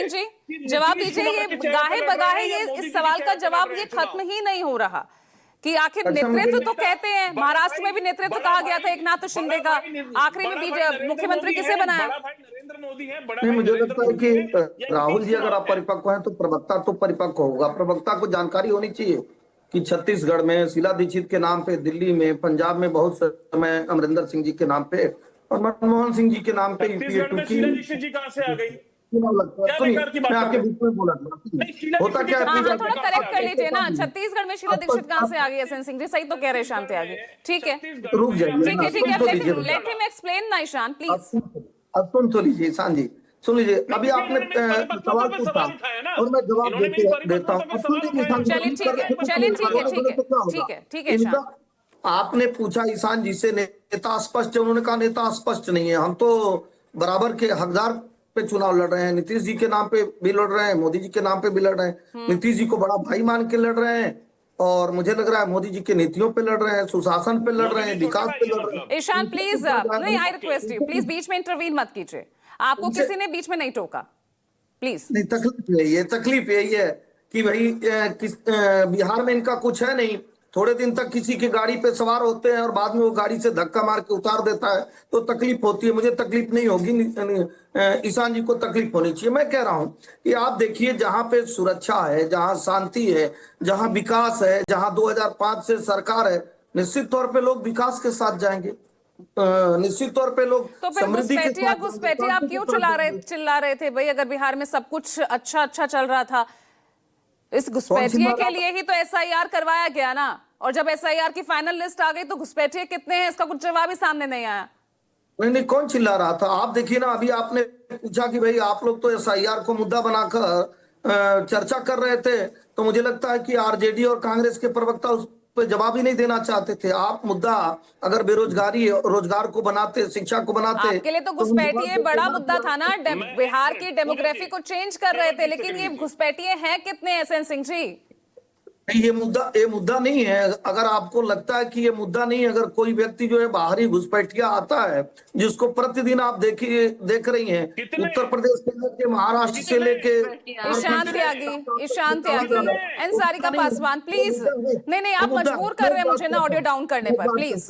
सिंह जी, जवाब दीजिए। ये गाहे बगाहे ये इस सवाल का जवाब ये खत्म ही नहीं हो रहा कि आखिर नेतृत्व तो कहते हैं, महाराष्ट्र में भी नेतृत्व कहा गया था एकनाथ शिंदे का, आखिरी में मुख्यमंत्री किसे बनाया? बड़ा भाई नरेंद्र मोदी है, बड़ा नहीं, भाई मुझे नरेंद्र लगता है मोदी है कि या राहुल नीतीश जी अगर आप कुमार है? परिपक्व हैं तो परिपक्व होगा। प्रवक्ता को जानकारी होनी चाहिए कि छत्तीसगढ़ में शीला दीक्षित के नाम पे, दिल्ली में, पंजाब में बहुत समय अमरिंदर सिंह जी के नाम पे और मनमोहन सिंह जी के नाम पे यूपीए छत्तीसगढ़ 2 में की शीला दीक्षित जी कहां से आ गई? चुनाव लगता है। क्या सुनिए, बेकार की बात मैं कर आपके रहे बीच में बोला था। नहीं, शीला होता दीक्षित क्या जी है, हाँ कहां हाँ, से थोड़ा कहां से करेक्ट आ कर गई? लीजिए ना। छत्तीसगढ़ में शीला दीक्षित कहाँ से आ गई? एसएन सिंह जी सही तो कह रहे हैं, शांत आगे। ठीक है रुक जाइए ठीक ना, है ठीक है, सुन तो लीजिए। लेट हिम एक्सप्लेन ना ईशान प्लीज। अब सुन तो लीजिए ईशान जी, सुन लीजिए। अभी क्योंकि आपने इन्होंने मेरी सवाल परिपक्वता पे पूछा सवाल उठाया ना, और मैं जवाब इन्होंने मेरी देता हूँ। परिपक्वता पे अब सुन सवाल लीजिए उठाया, ईशान जी, चलिए ठीक है चलिए ठीक है ठीक है तो क्या होगा? ठीक है ठीक है इनका ईशान। आपने पूछा ईशान जी से नेता स्पष्ट है, उन्होंने कहा नेता स्पष्ट नहीं है। हम तो बराबर के हकदार पे चुनाव लड़ रहे हैं। नीतीश जी के नाम पे भी लड़ रहे हैं, मोदी जी के नाम पे भी लड़ रहे हैं। नीतीश जी को बड़ा भाई मान के लड़ रहे हैं और मुझे लग रहा है मोदी जी की नीतियों पे लड़ रहे हैं, सुशासन पे लड़ रहे हैं, विकास पे लड़ रहे हैं। ईशान प्लीज, नहीं आई रिक्वेस्ट यू प्लीज बीच में इंटरवीन मत कीजिए। आपको किसी ने बीच में नहीं टोका, प्लीज। नहीं, तकलीफ यही है कि भाई बिहार में इनका कुछ है नहीं। थोड़े दिन तक किसी की गाड़ी पे सवार होते हैं और बाद में वो गाड़ी से धक्का मार के उतार देता है, तो तकलीफ होती है। मुझे तकलीफ नहीं होगी, ईशान जी को तकलीफ होनी चाहिए। मैं कह रहा हूं कि आप देखिए, जहां पे सुरक्षा है, जहां शांति है, जहां विकास है, जहां 2005 से सरकार है, निश्चित तौर पे लोग विकास के साथ जाएंगे। निश्चित तौर पे लोग तो फिर समृद्धि के घुसपैठिया साथ जाएंगे, घुसपैठिया आप शांति क्यों के साथ जाएंगे। चिल्ला रहे थे भाई? अगर बिहार में सब कुछ अच्छा चल रहा था, इस घुसपैठिए के लिए ही तो एसआईआर करवाया गया ना। और जब एसआईआर की फाइनल लिस्ट आ गई तो घुसपैठिए कितने हैं इसका कुछ जवाब ही सामने नहीं आया। नहीं, कौन चिल्ला रहा था? आप देखिए ना, अभी आपने पूछा कि भाई आप लोग तो एसआईआर को मुद्दा बनाकर चर्चा कर रहे थे, तो मुझे लगता है कि आरजेडी और कांग्रेस के प्रवक्ता उस पर जवाब ही नहीं देना चाहते थे। आप मुद्दा अगर बेरोजगारी रोजगार को बनाते, शिक्षा को बनाते, आपके लिए तो घुसपैठिए बड़ा मुद्दा था ना। बिहार की डेमोग्राफी को चेंज कर रहे थे, लेकिन ये घुसपैठिए हैं कितने एसएन सिंह जी? नहीं, ये मुद्दा नहीं है। अगर आपको लगता है कि ये मुद्दा नहीं है, अगर कोई व्यक्ति जो है बाहरी घुसपैठिया आता है, जिसको प्रतिदिन आप देख रही हैं, उत्तर प्रदेश से लेके, महाराष्ट्र से लेके, ईशान त्यागी, अंसारिका पासवान, प्लीज। नहीं आप मजबूर कर रहे हैं मुझे ना ऑडियो डाउन करने पर, प्लीज।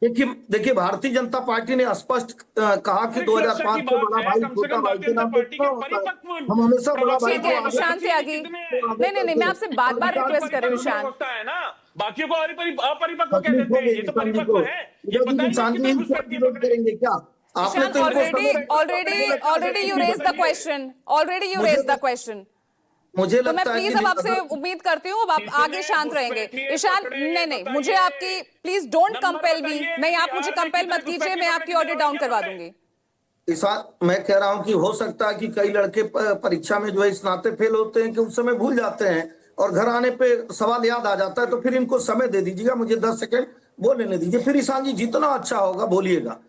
देखिए भारतीय जनता पार्टी ने स्पष्ट कहा कि 2005 को बड़ा भाई छोटा भाई के नाम पे क्यों होता है। हम हमेशा बड़ा भाई ठीक है ईशान त्यागी, नहीं मैं आपसे बार बार रिक्वेस्ट कर रही हूँ ईशान। है ना, बाकियों को अपरिपक्व कह देते हैं, ये तो परिपक्व है। ये बताइए करेंगे क्या? Ishan, already you raise the question. मुझे तो मैं लगता है प्लीज अब आपसे उम्मीद करती हूँ अब आप आगे शांत रहेंगे। ईशान नहीं मुझे आपकी, प्लीज डोंट कंपेल मी। नहीं आप मुझे कंपेल मत कीजिए, मैं आपकी ऑडियो डाउन करवा दूंगी। ईशान, मैं कह रहा हूं कि हो सकता है कि कई लड़के परीक्षा में जो है इस नाते फेल होते हैं कि उस समय भूल जाते हैं और घर आने पे सवाल याद आ जाता है, तो फिर इनको समय दे दीजिएगा, मुझे 10 सेकंड बोलने दीजिए, फिर ईशान जी जितना अच्छा होगा बोलिएगा।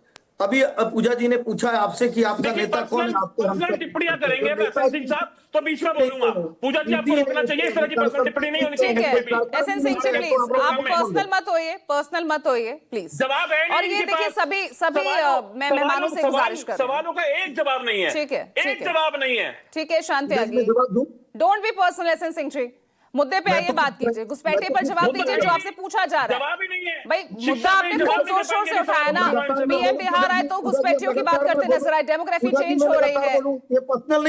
अभी पूजा जी ने पूछा है आपसे कि आपका नेता कौन है। पर्सनल टिप्पणियां करेंगे एसएन सिंह साहब तो बीच में बोलूंगा। पूजा जी आपको रोकना चाहिए, इस तरह की पर्सनल टिप्पणी नहीं होनी चाहिए। एसएन सिंह जी प्लीज आप पर्सनल मत होइए प्लीज। जवाब है और ये देखिए सभी मेहमानों से गुजारिश कर, सवालों का एक जवाब नहीं है। ठीक है एक जवाब नहीं है। ठीक है शांति आगे, don't be personal. S N Singh ji मुद्दे पे आइए, बात कीजिए, घुसपैठिए पर जवाब दीजिए जो आपसे पूछा जा रहा है। जवाब ही नहीं है भाई मुद्दा आपने खूब जोर शोर से उठाया ना। पीएम बिहार आए तो घुसपैठियों की बात करते नजर आए, डेमोग्राफी चेंज हो रही है,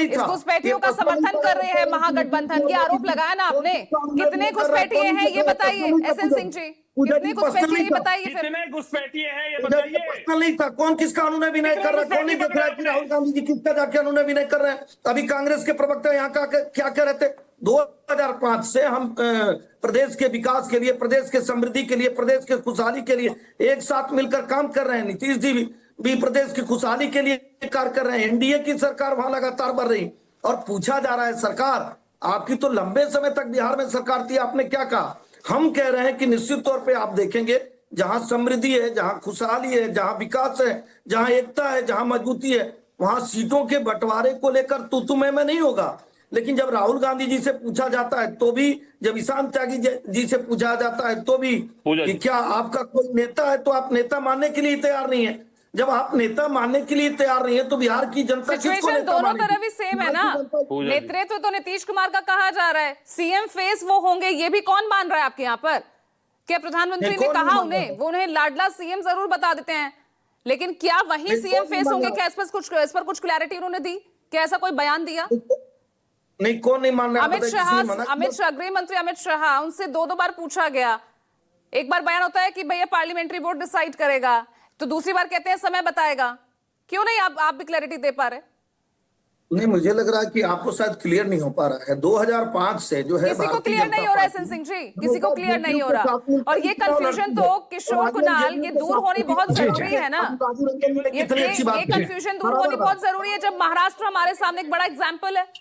इस घुसपैठियों का समर्थन कर रहे हैं महागठबंधन, ये आरोप लगाया ना आपने। कितने घुसपैठिए हैं ये बताइए एसएन सिंह जी, कितने घुसपैठिए ये बताइए। फिर कितने घुसपैठिए हैं ये बताइए। पर्सनल नहीं था। कौन किसका अनुनय विनय कर रहा है? कौन नहीं देख रहा है कि राहुल गांधी जी किसका जाके अनुनय विनय कर रहे हैं? अभी कांग्रेस के प्रवक्ता यहाँ का क्या कह रहे थे? 2005 से हम प्रदेश के विकास के लिए, प्रदेश के समृद्धि के लिए, प्रदेश के खुशहाली के लिए एक साथ मिलकर काम कर रहे हैं। नीतीश जी भी प्रदेश की खुशहाली के लिए कार्य कर रहे हैं। एनडीए की सरकार वहां लगातार बढ़ रही और पूछा जा रहा है सरकार आपकी तो लंबे समय तक बिहार में सरकार थी, आपने क्या कहा? हम कह रहे हैं कि निश्चित तौर पे आप देखेंगे जहां समृद्धि है, जहां खुशहाली है, जहां विकास है, जहां एकता है, जहां मजबूती है, वहां सीटों के बंटवारे को लेकर तू मैं नहीं होगा। लेकिन जब राहुल गांधी जी से पूछा जाता है तो भी, जब ईशान त्यागी जी से पूछा जाता है तो भी कि क्या आपका कोई नेता है, तो आप नेता मानने के लिए तैयार नहीं है। जब आप नेता मानने के लिए तैयार नहीं है तो बिहार की जनता किसको सिचुएशन नेता दोनों मानेगी? तरफ ही सेम है ना। पूजा जी। नेतृत्व तो नीतीश कुमार का कहा जा रहा है, सीएम फेस वो होंगे, ये भी कौन मान रहा है आपके यहाँ पर? क्या प्रधानमंत्री नहीं, ने कौन नहीं कहा मान उन्हें, रहा है? वो उन्हें लाडला सीएम जरूर बता देते हैं, लेकिन क्या वही नहीं, सीएम कौन नहीं फेस मान होंगे? रहा? क्या इस पर कुछ क्लैरिटी उन्होंने दी? क्या ऐसा कोई बयान दिया? नहीं, कौन नहीं मान रहा? अमित बताइए, शाह, किसी ने मना किया? गृह मंत्री अमित शाह, उनसे दो बार पूछा गया। एक बार बयान होता है कि भैया पार्लियामेंट्री बोर्ड डिसाइड करेगा, तो दूसरी बार कहते हैं समय बताएगा। क्यों नहीं आप भी क्लैरिटी दे पा रहे? नहीं, मुझे लग रहा है कि आपको शायद क्लियर नहीं हो पा रहा है। 2005 से जो है किसी को भारतीय क्लियर जनता नहीं हो रहा है पार्टी- सिंह जी, किसी को क्लियर नहीं हो रहा। और ये कंफ्यूजन तो किशोर कुणाल, ये दूर होनी बहुत जरूरी है ना। ये कितनी अच्छी बात कंफ्यूजन दूर होनी बहुत जरूरी है, जब महाराष्ट्र हमारे सामने एक बड़ा एग्जाम्पल है